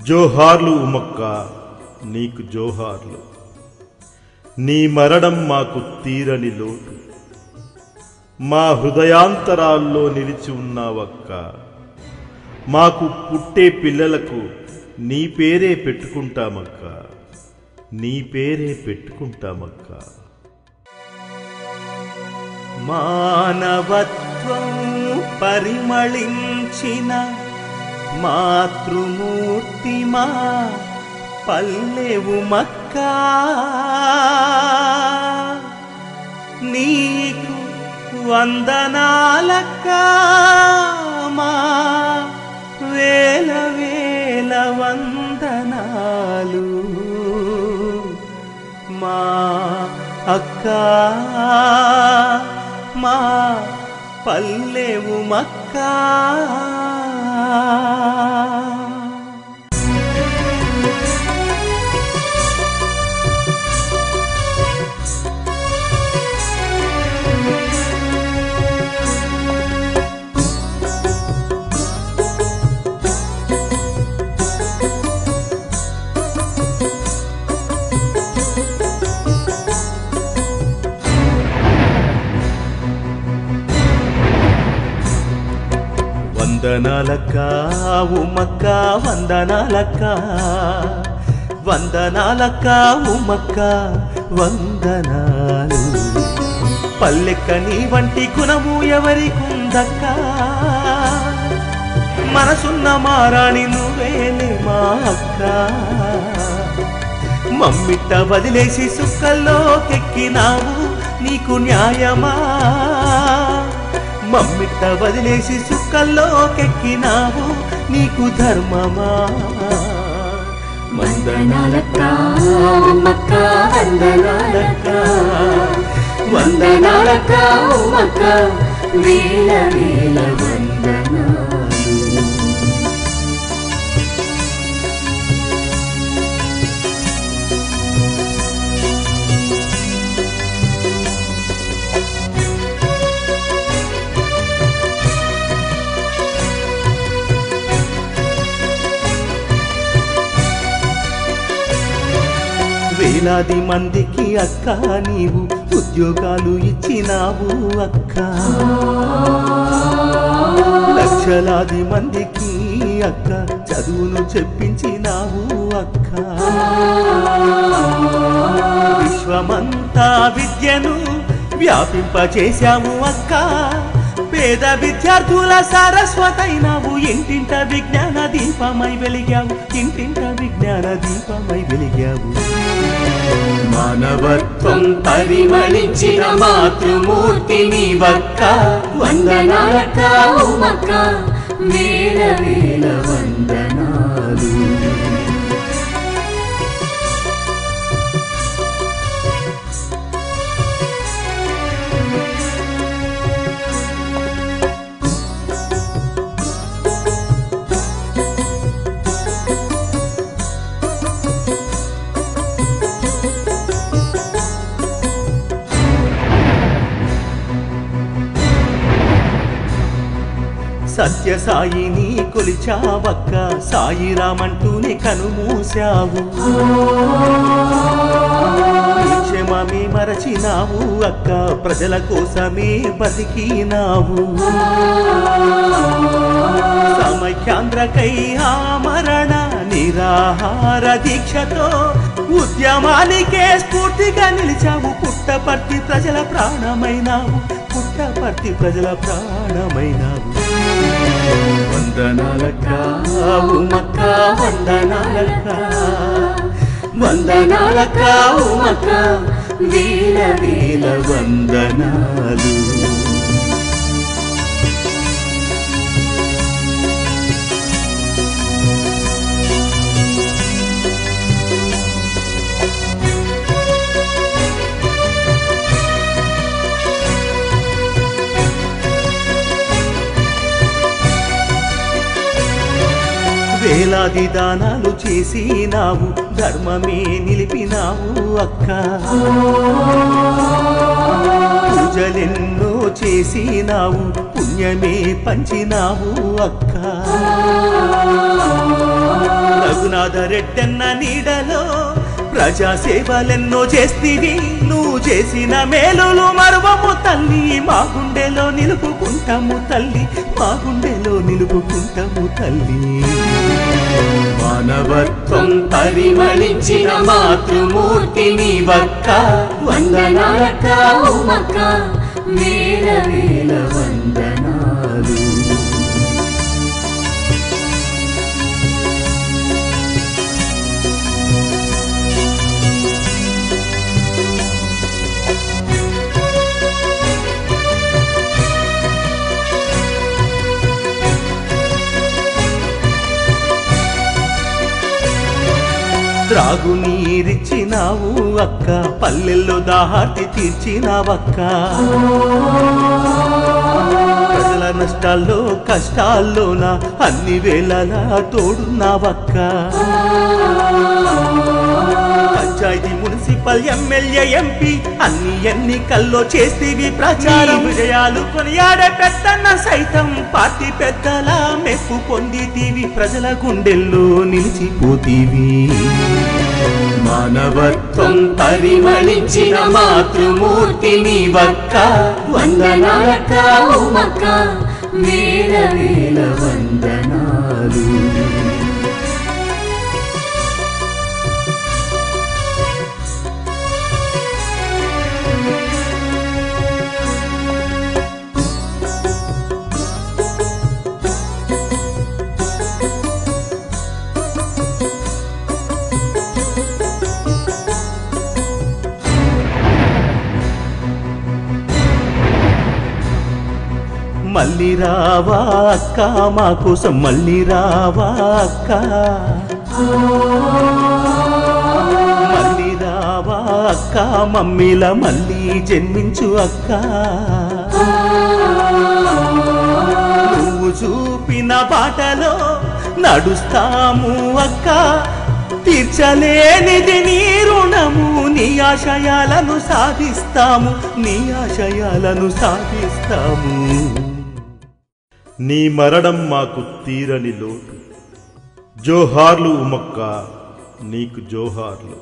జోహార్లు ఉమక్క, నీకు జోహార్లు. నీ మరణం మాకు తీరని లోటు. మా హృదయాంతరాల్లో నిలిచి ఉన్నావక్క. మాకు పుట్టే పిల్లలకు నీ పేరే పెట్టుకుంటామక్క, నీ పేరే పెట్టుకుంటామక్క. మానవత్వం పరిమళించిన మాతృమూర్తి మా పల్లెవు మక్కా. నీకు వందనాలక్కా, మా వేల వేల వందనాలు. మా అక్కా, మా పల్లెవు మక్కా. వందనాలక్కా ఉమక్కా, వందనాలక్కా, వందనాలక్కా ఉమక్కా, వందనాలు. పల్లెక్క నీ వంటి గుణము ఎవరికుందక్కా, మనసున్న మారాణి నువ్వేలే మా అక్క. మమ్మిట్ట వదిలేసి సుక్కల్లోకెక్కినావు, నీకు న్యాయమా? మమ్మిట్ట వదిలేసి సుక్కల్లోకెక్కినావు, నీకు ధర్మమా? వందనాలక్కా ఉమక్కా, వందనాలక్కా, వందనాలక్కా ఉమక్కా, వేల వేల వందనాలు. వేలాది మందికి అక్క నీవు ఉద్యోగాలు ఇచ్చినావు అక్క. లక్షలాది మందికి అక్క చదువును చెప్పించినావు అక్క. విశ్వమంతా విద్యను వ్యాపింపచేశావు అక్క. పేద విద్యార్థుల సరస్వతైనావు, ఇంటింట విజ్ఞాన దీపమై వెలిగావు, ఇంటింట విజ్ఞాన దీపమై వెలిగావు. మానవత్వం పరిమళించిన మాతృమూర్తి నీవక్క. వందనాలక్కా ఉమక్కా, వేల వేల వందనాలు. సత్య సాయిని కొలిచావక్క, సాయిరామంటూనే కనుమూసావు. క్షేమమే మరచినావు అక్క, ప్రజల కోసమే బతికినావు. సమైక్యాంధ్రకై ఆమరణ నిరాహార దీక్షతో ఉద్యమానికే స్ఫూర్తిగా నిలిచావు. పుట్టపర్తి ప్రజల ప్రాణమైనావు, పుట్టపర్తి ప్రజల ప్రాణమైనావు. వందనాలక్కా ఉమక్కా, వందనాలక్కా, వందనాలక్కా ఉమక్కా, వేల వేల వందనాలు. వేలాది దానాలు చేసినావు, ధర్మమే నిలిపినావు అక్క. పూజలెన్నో చేసినావు, పుణ్యమే పంచినావు అక్క. రఘునాథ రాధారెడ్డన్న నీడలో ప్రజాసేవలెన్నో చేస్తివి నువ్వు చేసిన మేలులు మరువము తల్లి మా గుండెలో నిలుపుకుంటాము తల్లి మా గుండెలో నిలుపుకుంటాము తల్లి మానవత్వం పరిమళించిన మాతృమూర్తి నీవక్క వందనాలక్క ఉమక్క వేల వేల వందనాలు త్రాగునీరిచ్చినావు అక్క పల్లెల్లో దాహార్తి తీర్చినావక్క ప్రజల నష్టాల్లో కష్టాల్లోన అన్ని వేళలా తోడున్నావక్క పంచాయతీ మున్సిపల్ ఎమ్మెల్యే ఎంపీ అన్ని ఎన్నికల్లో చేస్తేవి ప్రచారం విజయాలు కొనియాడే పెద్దన్న సైతం పార్టీ పెద్దల మెప్పు పొందితీవి ప్రజల గుండెల్లో నిలిచిపోతీవి మానవత్వం పరిమళించిన మాతృమూర్తి నీవక్క వందనాలక్క ఉమక్క వేల వేల వందనాలు మళ్ళీ రావా అక్క మా కోసం మళ్ళీ రావా అక్క మళ్ళీ రావా అక్క మమ్మీల మళ్ళీ జన్మించు అక్క నువ్వు చూపిన బాటలో నడుస్తాము అక్క తీర్చలేనిది నీ రుణము నీ ఆశయాలను సాధిస్తాము నీ ఆశయాలను సాధిస్తాము నీ మరణం మాకు తీరని లోటు జోహార్లు ఉమక్క నీకు జోహార్లు